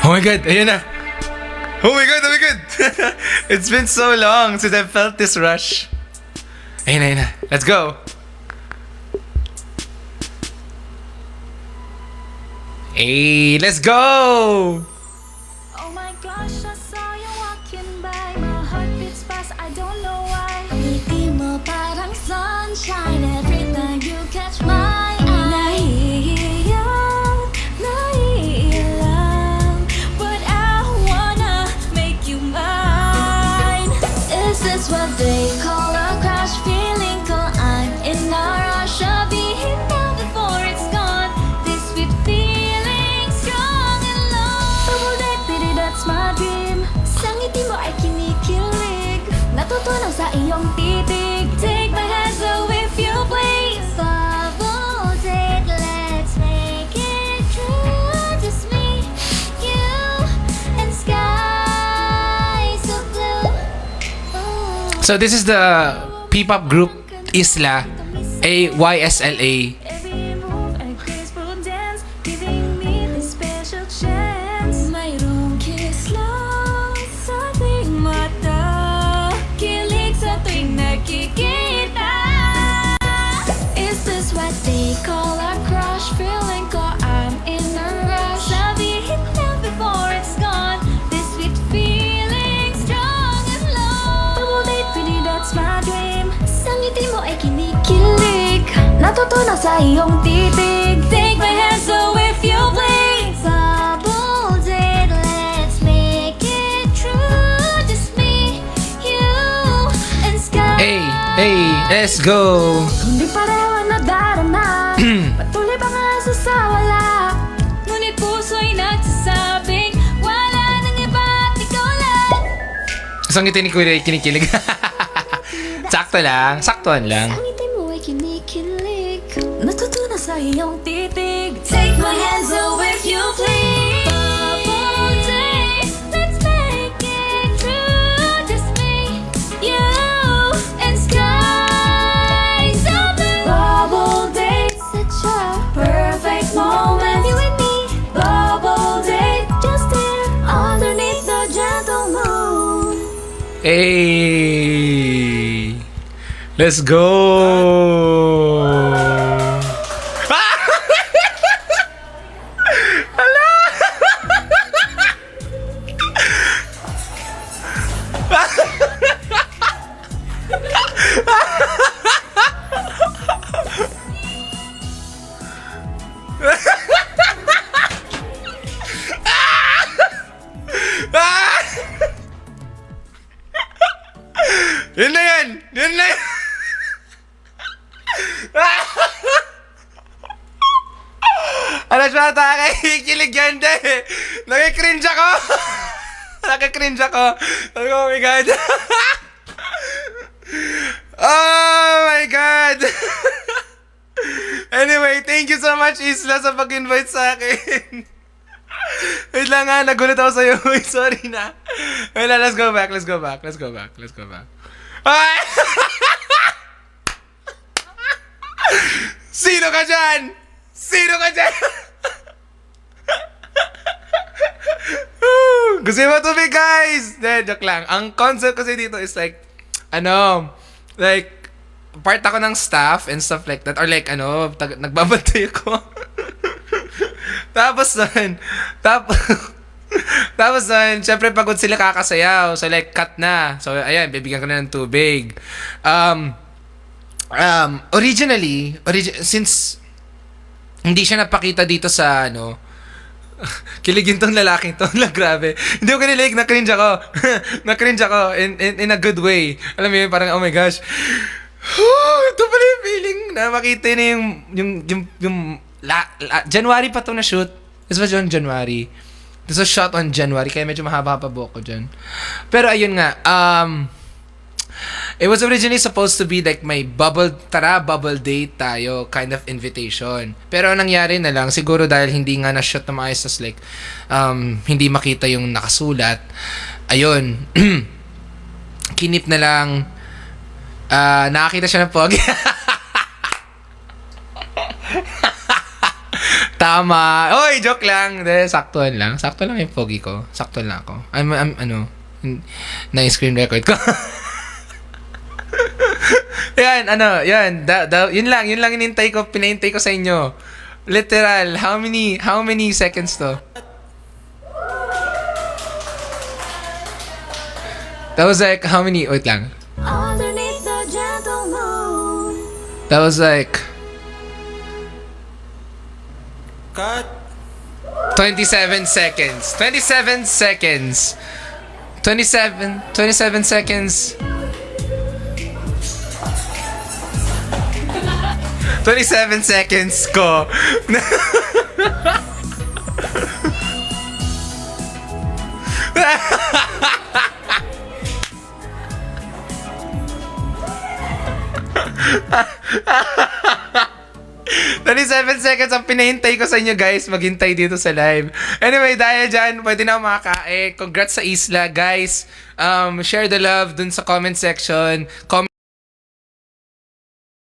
Oh my God, ayun na. Oh my God, oh my God. It's been so long since I felt this rush. Ayun na, ayun na. Let's go. Hey, let's go! Oh my gosh, I saw you walking by. My heart beats fast, I don't know why. Ngiti mo parang sunshine every time you catch my eye. Naiiyak, but I wanna make you mine. Is this what they call a crush? Feeling ko I'm in a rush. I'll be hit now before it's gone. This sweet feeling, strong and long. Double deck, pity that's my dream. Sa ngiti mo ay kinikilig. Natutunaw sa iyong titig. Take my hands away if you please. Bubble date, let's make it true. Just me, you, and sky so blue. Oh. So this is the P-pop group Isla, AYSLA. Every move and graceful dance, giving me this special chance. Mayroong kiss lang sa ating mata, kilig sa tuwing nakikita. Is this what they call a crush? Feeling ko I'm in a rush. Sabihin na before it's gone. This sweet feeling, strong and long. Double date, pretty, that's my dream. Sa ngiti mo ay kinikilig. Natutunaw sa iyong titig. Take my hands away if you please. Bubble date, let's make it true. Just me, you, and sky. Hey, hey, let's go! Hindi pareho nadarama. Patuloy pa nga sa wala. Ngunit puso'y nagsasabing wala nang iba at ikaw lang. Isang ngiti ni Kuya ay kinikilig. Sakto lang, saktuan lang. Ang ngiti mo ay kinikilig. Natutunan sa iyong titig. Take my hands away if you please. Bubble day, let's make it true. Just me, you, and sky so blue. Bubble day, such a perfect moment. You and me. Bubble day, just here underneath the gentle moon. Hey! Let's go! Hala! Yun na yan! Yun na yan! Alas ba tayo kikilig yan, de? Nakikringe ako! Nakikringe ako! Sabi ko, oh my God! Oh my God! Anyway, thank you so much, Isla, sa pag-invite sa akin. Wait lang nga, nagulat ako sa'yo. Uy, sorry na. Wait lang, let's go back, let's go back, let's go back, let's go back. Ay! Sino ka dyan? Sino ka dyan? Gusto mo tubig, guys? De, joke lang. Ang concept kasi dito is like, like, part ako ng staff and stuff like that. Or like, nagbabantay ako. Tapos nun, syempre pagod sila kakasayaw. So like, cut na. So ayan, bibigyan ko na ng tubig. Originally, since hindi siya napakita dito sa kiligin tong lalaking to. Grabe. Hindi ko kinilig, na-cringe ako. Na-cringe ako in a good way. Alam mo yun, parang oh my gosh. Ito pala yung feeling na makita na yung January pa to na shoot. This was on January. This was shot on January, kaya medyo mahaba pa buhok ko dyan. Pero ayun nga, it was originally supposed to be like my bubble date tayo kind of invitation. Pero ang nangyari na lang, siguro dahil hindi nga na-shot na maayos, tas like, hindi makita yung nakasulat. Ayun, kinip na lang, nakakita siya ng pogi. Tama. Oy, joke lang. De, saktuhan lang. Sakto lang yung pogi ko. Sakto lang ako. I'm na-screen record ko. Yan, yun lang inintay ko, pinaintay ko sa inyo. Literal, how many seconds to? That was like, how many, wait lang. Underneath the gentle moon. That was like, Cut. 27 seconds. 27 seconds. 27 seconds. 27 seconds ko. Seven seconds ang pinahintay ko sa inyo guys, maghintay dito sa live. Anyway, dahil dyan, pwede na ako makakain. Congrats sa Isla, guys. Share the love dun sa comment section. Comment